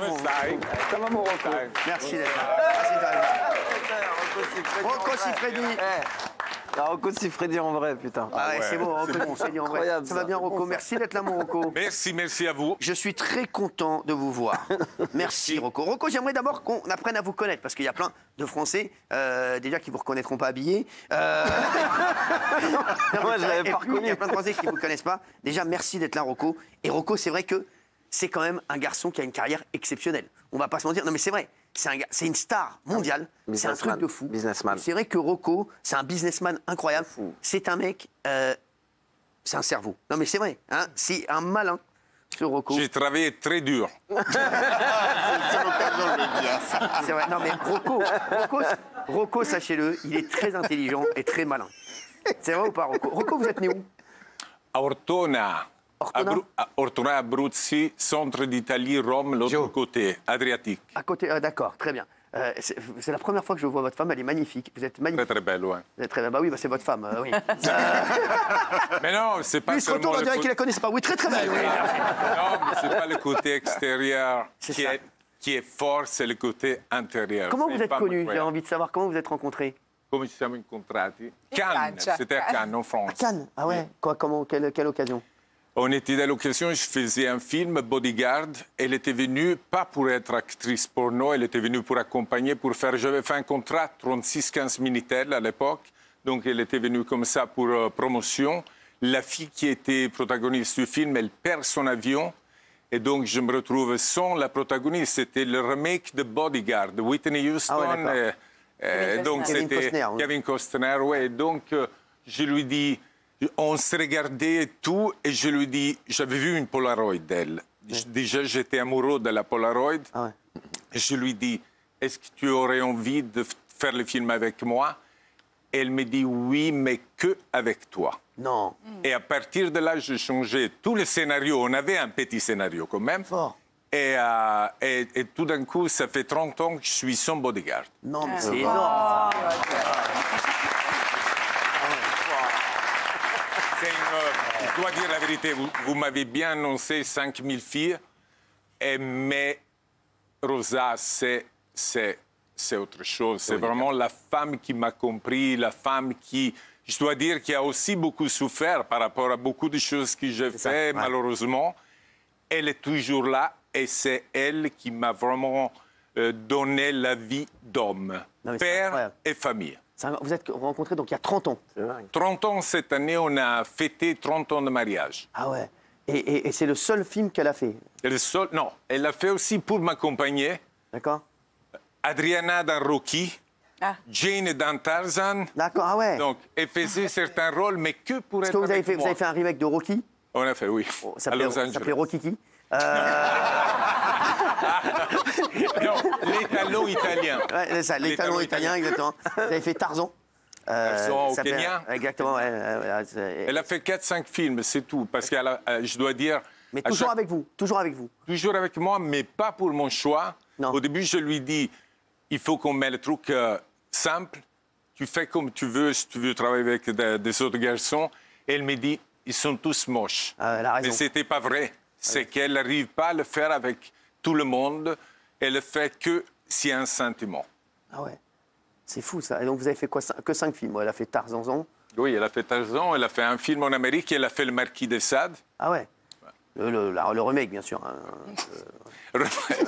mon... Ça va, mon Rocco? Merci d'être là. Merci d'être là. Rocco Siffredi. Rocco Siffredi en vrai, putain. Ah ouais, c'est bon, Rocco Siffredi en vrai. Incroyable, Ça va bien, Rocco? Merci d'être là, mon Rocco. Merci à vous. Je suis très content de vous voir. Merci, Rocco. Rocco, j'aimerais d'abord qu'on apprenne à vous connaître, parce qu'il y a plein de Français, déjà, qui ne vous reconnaîtront pas habillés. Moi, je l'avais pas Il y reconnu. a plein de Français qui ne vous connaissent pas. Déjà, merci d'être là, Rocco. Et Rocco, c'est vrai que c'est quand même un garçon qui a une carrière exceptionnelle. On va pas se mentir. Non, mais c'est vrai. C'est une star mondiale. C'est un truc de fou. Businessman. C'est vrai que Rocco, c'est un businessman incroyable. C'est un mec... c'est un cerveau. Non, mais c'est vrai. Hein, c'est un malin, ce Rocco. J'ai travaillé très dur. C'est vrai. Non, mais Rocco, sachez-le, il est très intelligent et très malin. C'est vrai ou pas, Rocco? Rocco, vous êtes né où? À Ortona. Ortona? Ortona, Abruzzi, centre d'Italie, Rome, l'autre côté, Adriatique. À côté, d'accord, très bien. C'est la première fois que je vois votre femme, elle est magnifique. Vous êtes magnifique. Très belle, ouais. Vous êtes très bien. Bah oui, bah c'est votre femme, oui. Mais non, c'est pas Lui, il se seulement retourne, on dirait le qu'il la connaissait pas. Oui, très très belle. Oui. Non, mais c'est pas le côté extérieur C'est qui ça. est fort, c'est le côté intérieur. Comment C'est vous êtes pas connus? J'ai incroyable. envie de savoir comment vous êtes rencontrés. Come ci siamo incontrati? Cannes, Francia. c'était à Cannes, en France. Cannes. Ah ouais. Quoi, comment, quelle occasion? On était à l'occasion, je faisais un film, Bodyguard. Elle était venue, pas pour être actrice porno, elle était venue pour accompagner, pour faire... J'avais fait un contrat 36-15 Minitel à l'époque, donc elle était venue comme ça pour promotion. La fille qui était protagoniste du film, elle perd son avion, et donc je me retrouve sans la protagoniste. C'était le remake de Bodyguard, de Whitney Houston. Ah ouais, donc Kevin c'était Costner, oui. Kevin Costner, ouais. Donc je lui dis... On se regardait et tout, et je lui dis, j'avais vu une Polaroid d'elle. Déjà, j'étais amoureux de la Polaroid. Ah ouais. Et je lui dis, est-ce que tu aurais envie de faire le film avec moi? Elle me dit oui, mais que avec toi. Non. Et à partir de là, j'ai changé tout le scénario. On avait un petit scénario quand même. Fort. Et tout d'un coup, ça fait 30 ans que je suis son bodyguard. Non, mais c'est énorme. Je dois dire la vérité, vous m'avez bien annoncé 5000 filles, mais Rosa, c'est autre chose. C'est vraiment la femme qui m'a compris, la femme qui, je dois dire, qui a aussi beaucoup souffert par rapport à beaucoup de choses que j'ai fait, malheureusement. Elle est toujours là et c'est elle qui m'a vraiment donné la vie d'homme, Non, mais c'est père incroyable. et famille. Vous êtes rencontrés donc il y a 30 ans. 30 ans cette année, on a fêté 30 ans de mariage. Ah ouais. Et c'est le seul film qu'elle a fait. Non, elle l'a fait aussi pour m'accompagner. D'accord? Adriana dans Rocky, Jane dans Tarzan. D'accord, ah ouais. Donc, elle faisait certains rôles, mais que pour Est-ce être que vous avez avec fait, moi. un remake de Rocky? On a fait, oui. Ça à Los s'appelait Angeles. Rocky qui? Non, l'étalon italien. Ouais, c'est ça, les talons italiens, exactement. Vous avez fait Tarzan. Tarzan au ça s'appelait- Kenya. Exactement, ouais, Elle a fait 4-5 films, c'est tout. Parce que je dois dire... mais à toujours chaque- avec vous, toujours avec vous. Toujours avec moi, mais pas pour mon choix. Non. Au début, je lui dis, il faut qu'on mette le truc simple. Tu fais comme tu veux, si tu veux travailler avec des autres garçons. Et elle me dit, ils sont tous moches. Ah, elle a raison. Mais ce n'était pas vrai. C'est qu'elle n'arrive pas à le faire avec tout le monde. Elle le fait que s'il y a un sentiment. Ah ouais, c'est fou ça. Et donc vous avez fait quoi? Que 5 films? Elle a fait Tarzan. Oui, elle a fait Tarzan, elle a fait un film en Amérique, elle a fait Le Marquis de Sade. Ah ouais. Le remake, bien sûr. Hein.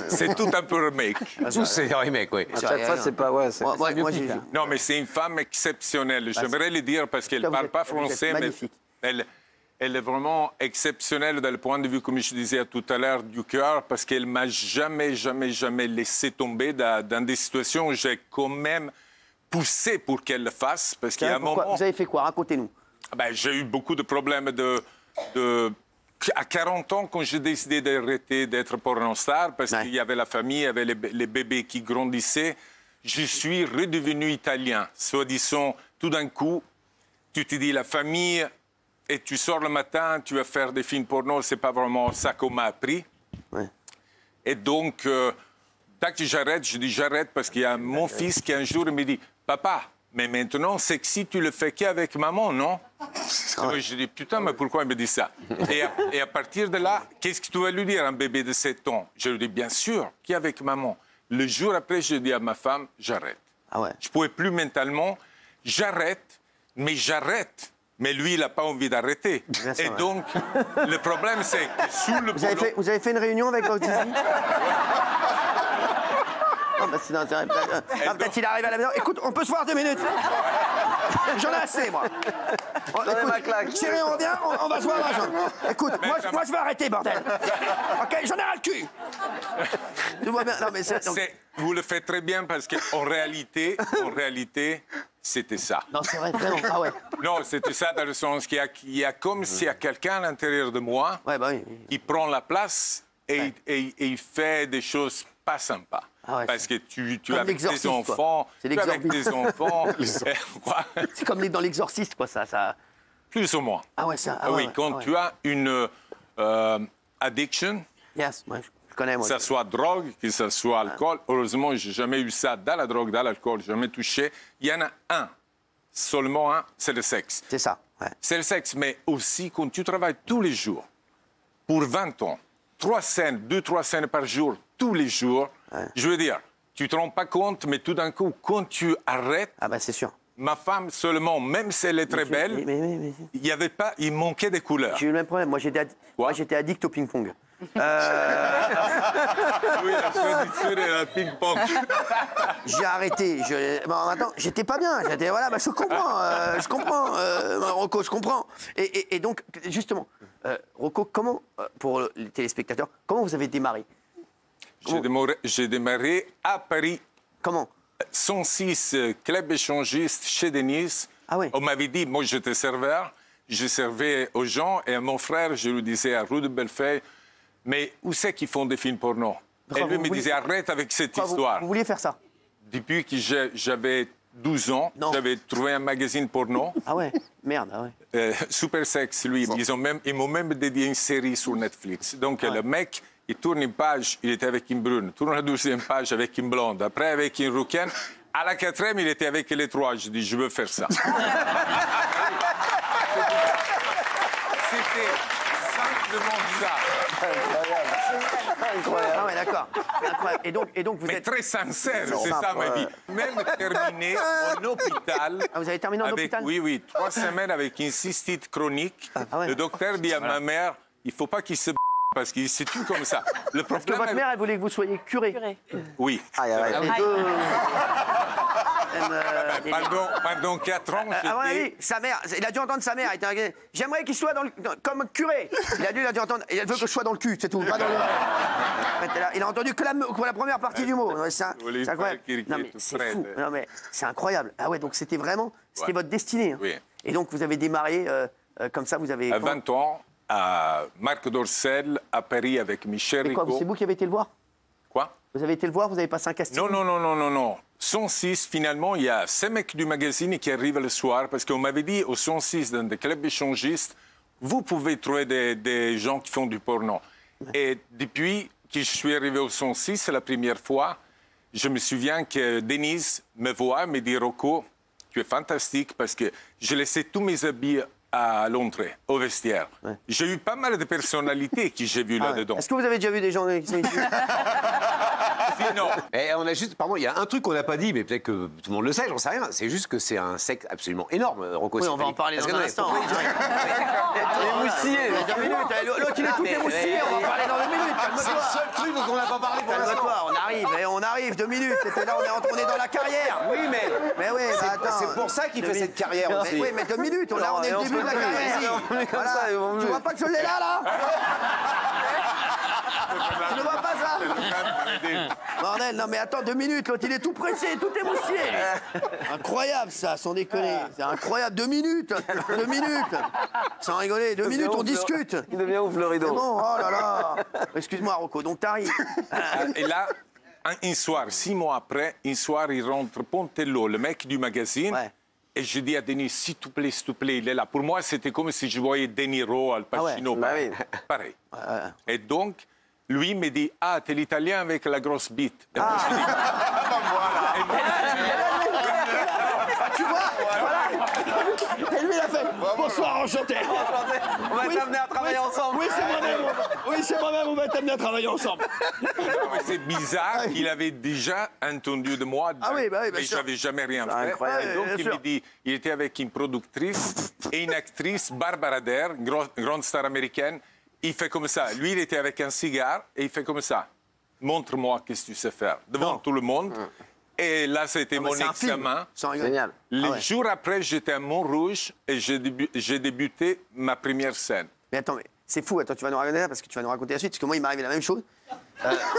C'est tout un peu remake. Tout c'est remake, oui. À C'est chaque rien. fois, c'est pas... Ouais, c'est Moi, j'ai... Non, mais c'est une femme exceptionnelle. J'aimerais le dire parce qu'elle ne Vous parle êtes- pas vous êtes français, mais magnifique. elle est vraiment exceptionnelle dans le point de vue, comme je disais tout à l'heure, du cœur, parce qu'elle m'a jamais laissé tomber dans des situations où j'ai quand même poussé pour qu'elle le fasse. Parce qu'il y a un Pourquoi moment... Vous avez fait quoi? Racontez-nous. Ben, j'ai eu beaucoup de problèmes À 40 ans, quand j'ai décidé d'arrêter d'être pornostar, parce qu'il y avait la famille, il y avait les bébés qui grandissaient, je suis redevenu italien. Soit disant, tout d'un coup, tu te dis la famille, et tu sors le matin, tu vas faire des films porno, c'est pas vraiment ça qu'on m'a appris. Ouais. Et donc, dès que j'arrête, je dis j'arrête parce qu'il y a mon fils qui un jour me dit, papa, Mais maintenant, c'est que si tu le fais qu'avec maman, non? Je dis, putain, mais pourquoi il me dit ça? Et à partir de là, qu'est-ce que tu vas lui dire à un bébé de 7 ans? Je lui dis, bien sûr, qu'avec maman. Le jour après, je dis à ma femme, j'arrête. Ah ouais. Je ne pouvais plus mentalement, j'arrête, mais j'arrête. Mais lui, il n'a pas envie d'arrêter. Et donc, le problème, c'est que sous le boulot... Vous avez fait une réunion avec votre zizi? Non, bah, c'est d'intérêt. Peut-être qu'il arrive à la maison. Écoute, on peut se voir 2 minutes. J'en ai assez, moi. Donnez ma claque. Chérie, on revient, on va se voir. Écoute, moi, je vais arrêter, bordel. OK, j'en ai ras le cul. Tu vois bien. Non, mais vous le faites très bien parce qu'en réalité, c'était ça. Non, c'est vrai, vraiment. Ah ouais. Non, c'était ça dans le sens qu'il y a comme s'il y a quelqu'un à l'intérieur de moi, Ouais, bah oui. il prend la place et il fait des choses pas sympas. Ah ouais, parce que tu comme as avec tes enfants, C'est avec tes enfants, c'est comme dans l'exorciste, quoi, ça. plus ou moins. Ah ouais, ça. Ah Oui, ouais, quand ouais. tu as une addiction, Yes, ouais, je connais, moi. que ce soit drogue, que ce soit alcool. Heureusement, je n'ai jamais eu ça dans la drogue, dans l'alcool, jamais touché. Il y en a un, seulement un, c'est le sexe. C'est ça, ouais. C'est le sexe, mais aussi quand tu travailles tous les jours, pour 20 ans, 3 scènes, 2-3 scènes par jour, tous les jours, je veux dire, tu ne te rends pas compte, mais tout d'un coup, quand tu arrêtes, Ah bah c'est sûr. ma femme seulement, même si elle est très belle, Mais il manquait des couleurs. j'ai eu le même problème. Moi, j'étais addict au ping-pong. Oui, la finiture et la ping-pong. J'ai arrêté. Bon, maintenant, j'étais pas bien. Voilà, bah, je comprends. Rocco, je comprends. Et donc, justement, Rocco, comment, pour les téléspectateurs, comment vous avez démarré? J'ai démarré à Paris. Comment? 106 club échangiste chez Denise. Ah ouais. On m'avait dit, moi j'étais serveur, je servais aux gens et à mon frère, je lui disais à Rue de Bellefeuille, mais où c'est qu'ils font des films porno? Et lui me disait, arrête avec cette histoire. Vous vouliez faire ça? Depuis que j'avais 12 ans, j'avais trouvé un magazine porno. Ah ouais, merde, ah ouais. Super Sex, lui, ils m'ont même dédié une série sur Netflix. Donc le mec, il tourne une page, il était avec une brune, tourne la 12e page avec une blonde, après avec une rouquine. À la 4e, il était avec les 3. Je dis, je veux faire ça. C'était simplement ça. Incroyable. Ah ouais, d'accord. Incroyable. Et donc vous Mais êtes... très sincère, c'est ça ma vie. Même terminé en hôpital. Ah, vous avez terminé en hôpital? Oui, 3 semaines avec une cystite chronique. Ah ouais. Le docteur dit à ma mère, il ne faut pas qu'il se parce qu'il se tue comme ça. Le Parce que problème, votre mère, elle voulait que vous soyez curé. oui. Les deux... Pendant 4 ans, Ah ouais, j'étais... oui, sa mère, il a dû entendre sa mère. J'aimerais qu'il soit comme curé. Il a dû entendre. Et elle veut que je sois dans le cul, c'est tout. Pas dans le... Il a entendu que la première partie du mot. Ouais, c'est incroyable. Non mais c'est fou. Non mais c'est incroyable. Ah ouais, donc c'était vraiment, c'était votre destinée. Hein. Oui. Et donc vous avez démarré comme ça, vous avez. À 20 ans, à Marc Dorcel, à Paris, avec Michel Et quoi, Rigaud. c'est vous qui avez été le voir? Quoi? Vous avez été le voir, vous avez passé un casting? Non. 106, finalement, il y a ces mecs du magazine qui arrivent le soir, parce qu'on m'avait dit au 106, dans des clubs échangistes, vous pouvez trouver des gens qui font du porno. Et depuis que je suis arrivé au 106, la première fois, je me souviens que Denise me voit, me dit, Rocco, tu es fantastique, parce que je laissais tous mes habits à l'entrée, au vestiaire. Ouais. J'ai eu pas mal de personnalités que j'ai vues là-dedans. Est-ce que vous avez déjà vu des gens qui sont ici? Non. Et on a juste, pardon, il y a un truc qu'on n'a pas dit, mais peut-être que tout le monde le sait, j'en sais rien. C'est juste que c'est un sexe absolument énorme, Rocco. Oui, on va en parler dans un instant. Les moustiers. 2 minutes. L'autre, il est tout émoustillé. On va en parler dans 2 minutes. C'est le seul truc dont on n'a pas parlé pour l'instant. On arrive. 2 minutes. C'était là, on est dans la carrière. Oui, mais oui, attends. c'est pour ça qu'il fait cette carrière aussi. Oui, mais 2 minutes. On est au début de la carrière. Voilà. Tu vois pas que je l'ai là? Tu ne vois pas ça? Bordel, non mais attends 2 minutes, l'autre il est tout pressé, tout émoustillé. Incroyable ça, sans déconner. C'est incroyable, 2 minutes. 2 minutes. Sans rigoler, 2 minutes, on discute. Il devient ouf le rideau. Non, oh là là. Excuse-moi Rocco, donc t'arrives. Et là, un soir, 6 mois après, un soir, il rentre Pontello, le mec du magazine. Ouais. Et je dis à Denis, s'il te plaît, il est là. Pour moi, c'était comme si je voyais De Niro, Al Pacino. Ah ouais. Pareil. Et donc, lui me dit, ah, t'es l'Italien avec la grosse bite. Et moi, je dis, Tu Bonsoir, enchanté. On va t'amener à travailler ensemble. Oui, c'est moi-même. Oui, c'est moi-même, on va t'amener à travailler ensemble. Non, mais c'est bizarre qu'il avait déjà entendu de moi, Ah oui, bah oui, bien mais je sûr. n'avais jamais rien fait. incroyable. Et donc, Bien il sûr. me dit, il était avec une productrice et une actrice, Barbara Dare, grande star américaine. Il fait comme ça. Lui, il était avec un cigare et il fait comme ça. Montre-moi qu'est-ce que tu sais faire. Devant Non. tout le monde. Et là, c'était mon C'est un film. examen. Sans rigoler. Génial. Le ouais. jour après, j'étais à Montrouge et j'ai débuté ma première scène. Mais attends, mais c'est fou, attends, tu vas nous raconter ça parce que tu vas nous raconter la suite, parce que moi, il m'est arrivé la même chose.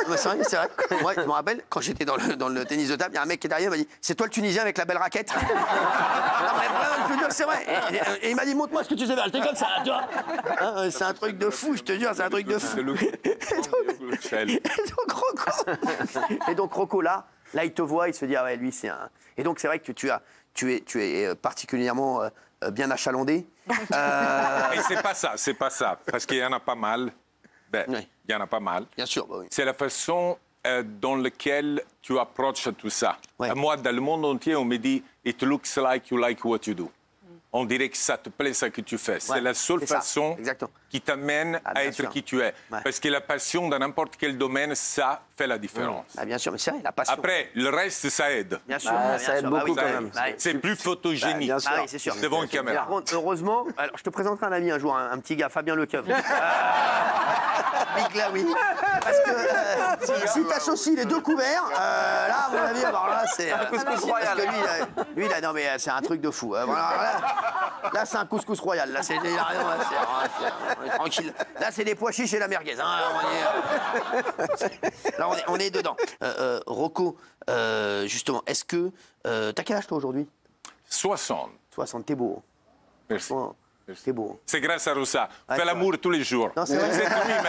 Mais c'est vrai, c'est vrai. Moi, je me rappelle, quand j'étais dans le tennis de table, il y a un mec qui est derrière, il m'a dit c'est toi le Tunisien avec la belle raquette. Non, mais vraiment, je te jure, c'est vrai. Et il m'a dit montre-moi ce que tu sais faire. J'étais comme ça, tu vois. Hein, c'est un truc de fou, je te jure, c'est un truc de fou. C'est le Et donc Rocco, là, il te voit, il se dit ah ouais, lui, c'est un. Et donc, c'est vrai que tu es particulièrement bien achalandé. Et c'est pas ça, parce qu'il y en a pas mal. Ben, Oui. il y en a pas mal. Bien sûr, bah oui. C'est la façon dans laquelle tu approches tout ça. Ouais. Moi, dans le monde entier, on me dit « It looks like you like what you do ». On dirait que ça te plaît, ce que tu fais. Ouais, C'est la seule c'est ça, façon exactement. qui t'amène Ah, à bien être sûr. qui tu es. Ouais. Parce que la passion, dans n'importe quel domaine, ça fait la différence. Ah, bien sûr, mais c'est vrai, la passion. Après, le reste, ça aide. Bien sûr, Ah, bien ça aide sûr. Bah beaucoup oui, quand bah même. oui, bah oui. C'est plus photogénique bien sûr. Ah oui, c'est sûr. devant une caméra. Par contre, heureusement, alors je te présenterai un ami un jour, un petit gars, Fabien Lecoeuvre. Big là, oui. Parce que si t'associes les deux couverts, là, à mon avis, alors là, c'est un couscous royal. Lui, là, non, mais c'est un truc de fou. Voilà, là, c'est un couscous royal. Là, c'est on est tranquille. Là, c'est des pois chiches et la merguez. Hein, là, on est dedans. Rocco, justement, est-ce que t'as quel âge toi aujourd'hui? 60. 60, t'es beau. Merci. Oh, t'es beau. C'est grâce à Rosa. Ah, Fais c'est l'amour tous les jours. Non, c'est vrai. C'est lui-même.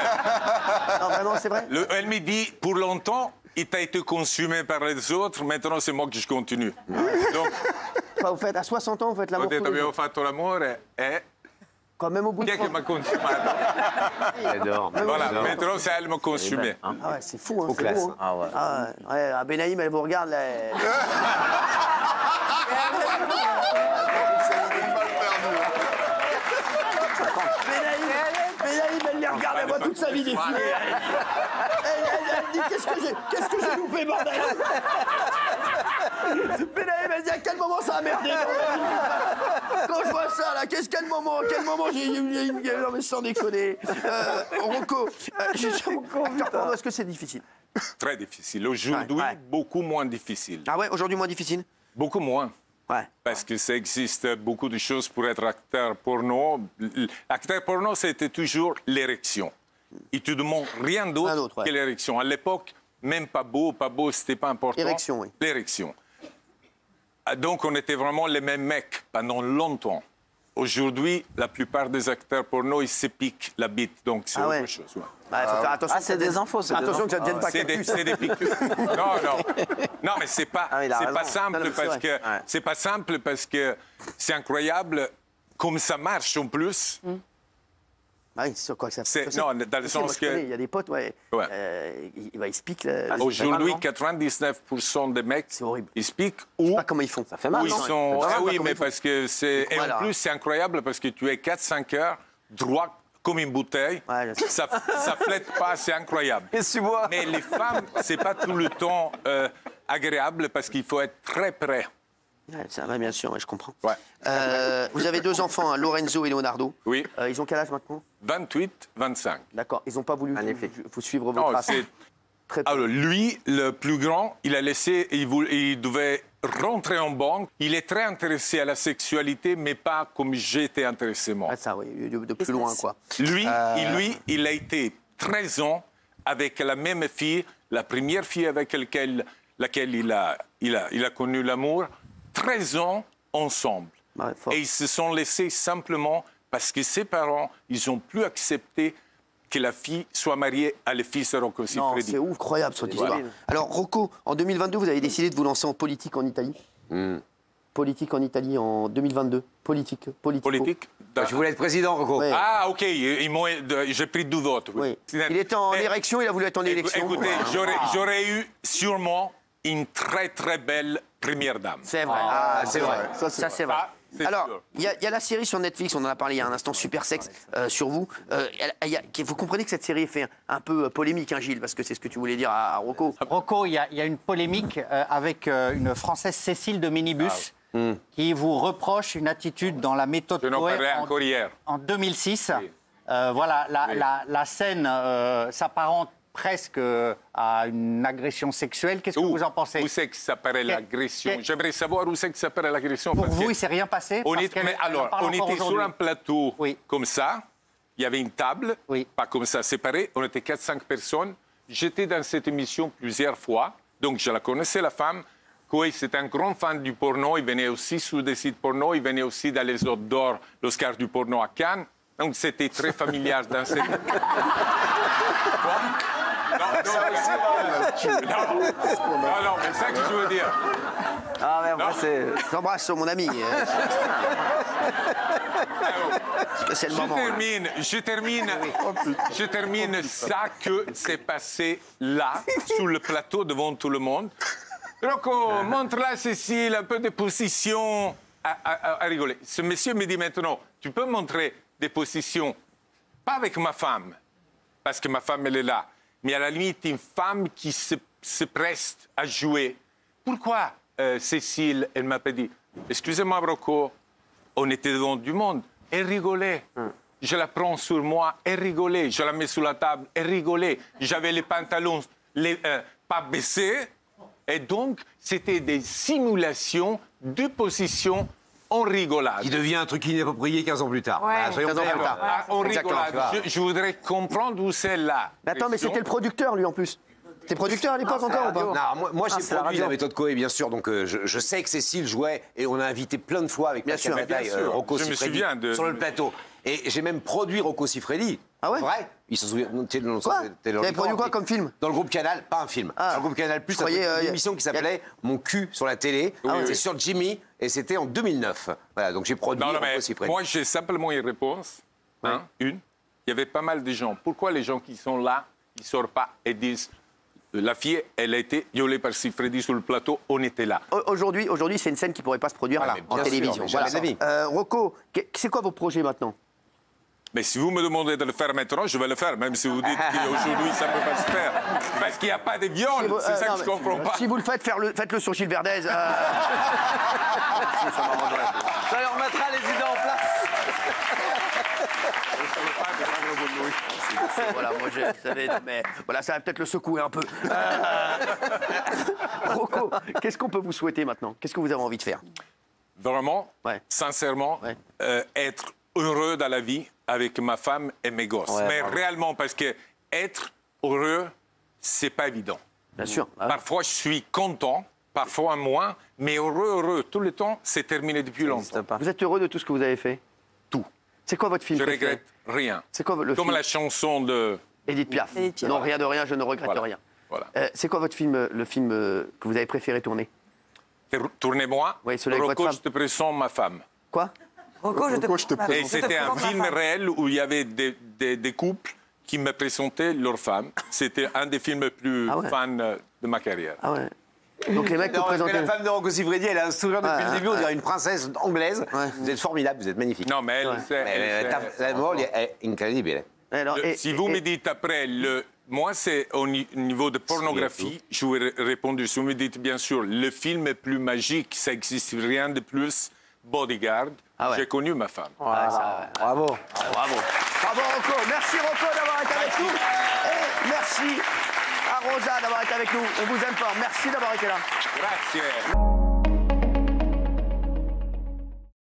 Non, vraiment, c'est vrai. Elle me dit, pour longtemps, il t'a été consumé par les autres, maintenant c'est moi que je continue. Donc, Enfin, vous faites à 60 ans, vous faites ho l'amour tous detto les abbiamo jours. fatto l'amore e Quand même au bout chi de è che 30 mi ha consumato? J'adore. Voilà, J'adore. maintenant c'est elle qui m'a consumé. Ah ouais, c'est fou, hein, c'est classe. beau. Hein. Ah ouais. Ah ouais, ah, Benaïm, elle vous regarde, là. Benaïm, elle les regarde, elle voit toute sa vie défiler. Elle dit qu'est-ce que j'ai loupé, bordel. Benaïm, elle dit à quel moment ça a merdé. Quand je vois ça, là, quel moment j'ai eu non mais sans déconner. Rocco, acteur porno, est-ce que c'est difficile? Très difficile. Aujourd'hui, Ouais. beaucoup moins difficile. Ah ouais, aujourd'hui moins difficile? Beaucoup moins. Ouais. Parce que ça existe beaucoup de choses pour être acteur porno. Acteur porno, c'était toujours l'érection. Il te demande rien Rien d'autre d'autre, ouais. que l'érection. À l'époque, même pas beau, c'était pas important. Érection, oui. L'érection. Donc, on était vraiment les mêmes mecs pendant longtemps. Aujourd'hui, la plupart des acteurs porno, ils se piquent la bite. Donc, c'est Ah autre ouais. chose. Ouais. Bah, faut faire attention. Ah, c'est que ça des te- infos, c'est des Attention que ça ne infos. vienne pas C'est quelque des, c'est des piqûres. Non, mais c'est pas, Ah, il a c'est raison. pas simple Non, non, c'est parce vrai. que c'est pas simple parce que c'est incroyable comme ça marche en plus. Ah oui, c'est sûr, quoi que ça. C'est- ça, non, dans le si, moi, sens je que- connais, il y a des potes, ouais. Ouais. Ils se piquent. là. Aujourd'hui, pas mal, 99% des mecs, C'est horrible. ils se piquent Je ou sais pas comment ils font. Ça fait mal, ou ils non sont. Je sais Ah pas oui, comment mais ils font. parce que c'est. Et Voilà. en plus, c'est incroyable parce que tu es 4-5 heures droit comme une bouteille. Ouais, je sais. Ça flette pas, c'est incroyable. Et tu vois. Mais les femmes, c'est pas tout le temps agréable parce qu'il faut être très près. Ouais, ça va, bien sûr, ouais, je comprends. Ouais. Vous avez 2 enfants, hein, Lorenzo et Leonardo. Oui. Ils ont quel âge maintenant? 28, 25. D'accord. Ils n'ont pas voulu Magnifique. vous suivre votre Non, trace. c'est. Très peu. Alors, lui, le plus grand, il a laissé, il devait rentrer en banque. Il est très intéressé à la sexualité, mais pas comme j'étais intéressé moi. Ah, ça, oui, de plus loin, quoi. Lui, il a été 13 ans avec la même fille, la première fille avec laquelle il a connu l'amour, 13 ans ensemble. Ouais, fort. Et ils se sont laissés simplement parce que ses parents, ils n'ont plus accepté que la fille soit mariée à le fils de Rocco Non, Siffredi. c'est ouf, incroyable cette histoire. Voilà. Alors, Rocco, en 2022, vous avez décidé de vous lancer en politique en Italie. Politique en Italie en 2022. Politico. Politique. Je voulais être président, Rocco. Ouais. Ah, ok, j'ai pris 2 votes. Oui. Il était en Mais- érection, il a voulu être en élection. Écoutez, j'aurais eu sûrement une très très belle première dame. C'est vrai. c'est vrai. Ça, c'est vrai. Alors, sûr. il y a la série sur Netflix, on en a parlé il y a un instant, Super Sexe, sur vous. Vous comprenez que cette série fait un peu polémique, hein, Gilles, parce que c'est ce que tu voulais dire à Rocco. Rocco, il y a une polémique avec une Française, Cécile de Minibus, qui vous reproche une attitude dans la méthode Je n'en Coé parlais encore hier. en 2006. Oui. Voilà, la scène s'apparente presque à une agression sexuelle. Qu'est-ce que vous en pensez? Où c'est que ça paraît l'agression? que- J'aimerais savoir où c'est que ça paraît l'agression. Pour parce vous, que il ne s'est rien passé on parce est, qu'elle- mais elle en alors, parle on encore était sur aujourd'hui. un plateau Oui. comme ça. Il y avait une table, Oui. pas comme ça, séparée. On était 4-5 personnes. J'étais dans cette émission plusieurs fois. Donc, je la connaissais, la femme. Coé, c'est un grand fan du porno. Il venait aussi sur des sites porno. Il venait aussi dans les Hôtes d'Or, l'Oscar du porno à Cannes. Donc, c'était très familial dans cette... Quoi? Non, mais c'est ça que je veux dire. Ah, mais Non. moi, c'est. J'embrasse mon ami. Parce que c'est le moment. là. Je termine ça que c'est passé là, sur le plateau, devant tout le monde. Rocco, montre là, Cécile, un peu de positions à rigoler. Ce monsieur me dit maintenant, tu peux montrer des positions, pas avec ma femme, parce que ma femme, elle est là, mais à la limite, une femme qui se preste à jouer. Pourquoi Cécile, elle m'a pas dit, excusez-moi, Rocco, on était devant du monde. Elle rigolait. Je la prends sur moi, elle rigolait. Je la mets sur la table, elle rigolait. J'avais les pantalons pas baissés. Et donc, c'était des simulations de positions en rigolade. Qui devient un truc inapproprié 15 ans plus tard. Ouais. Voilà, soyons 15 ans clairs. plus tard. En Exactement, rigolade. Je voudrais comprendre où c'est là. Mais attends, mais c'était le producteur, lui, en plus. T'es producteur à l'époque encore ou pas? Non, moi j'ai c'est la produit radio. la méthode Coé, bien sûr, donc je sais que Cécile jouait et on a invité plein de fois avec Bien Pascal sûr, Bataille, bien sûr. Rocco Je me Siffredi souviens de- sur le plateau. Et j'ai même produit Rocco Siffredi. Ah ouais? Vrai. Il s'en souvient. Quoi? T'avais produit quoi comme film? Dans le groupe Canal, pas un film. Ah. Dans le groupe Canal Plus, Je croyais, une émission qui s'appelait Mon cul sur la télé. C'est sur Jimmy et c'était en 2009. Voilà, donc j'ai produit Non, mais Rocco Siffredi. moi, j'ai simplement une réponse. Hein, une. Il y avait pas mal de gens. Pourquoi les gens qui sont là, ils ne sortent pas et disent la fille, elle a été violée par Siffredi sur le plateau, on était là. Aujourd'hui, c'est une scène qui ne pourrait pas se produire Voilà, en bien télévision. sûr, mais jamais de la vie. Rocco, c'est quoi vos projets maintenant? Mais si vous me demandez de le faire maintenant, je vais le faire, même si vous dites qu'aujourd'hui, ça ne peut pas se faire. Parce qu'il n'y a pas de viol, c'est ça que je ne comprends pas. Si vous le faites, faites-le sur Gilles Verdez. Ça leur remettra les idées en place. Voilà, moi, vous savez, mais voilà, ça va peut-être le secouer un peu. Rocco, qu'est-ce qu'on peut vous souhaiter maintenant? Qu'est-ce que vous avez envie de faire? Vraiment, Ouais. sincèrement, Ouais. être heureux dans la vie avec ma femme et mes gosses. Ouais, mais bravo. réellement, parce que être heureux, c'est pas évident. Bien sûr. Ah ouais. Parfois, je suis content, parfois moins, mais heureux, tout le temps, c'est terminé depuis Ça longtemps. n'existe pas. Vous êtes heureux de tout ce que vous avez fait? Tout. C'est quoi votre film Je préféré? regrette rien. C'est quoi le Comme film? la chanson de... Edith Piaf. Edith Piaf. Non, rien de rien, je ne regrette Voilà. rien. Voilà. C'est quoi votre film, le film que vous avez préféré tourner? Tournez-moi. Oui, celui avec votre Rocco, femme. je te présente ma femme. Quoi? Rocco, je te présente. Et Je te c'était un présente ma film femme. réel où il y avait des couples qui me présentaient leur femme. C'était un des films les plus Ah ouais. fans de ma carrière. Ah ouais. Donc les mecs te Non, parce que présentaient. la femme de Rocco Siffredi, elle a un sourire depuis le début, on dirait une princesse anglaise. Ouais. Vous êtes formidable, vous êtes magnifique. Non, mais elle, Ouais. c'est... elle, c'est- La mort est incroyable. Alors, si vous me dites après, moi, c'est au niveau de pornographie, je vous ai répondu. Si vous me dites, bien sûr, le film le plus magique, ça n'existe rien de plus, Bodyguard, Ah ouais. j'ai connu ma femme. Bravo. Bravo. Bravo Rocco. Merci Rocco d'avoir été avec nous. Et merci à Rosa d'avoir été avec nous. On vous aime fort. Merci d'avoir été là. Grazie.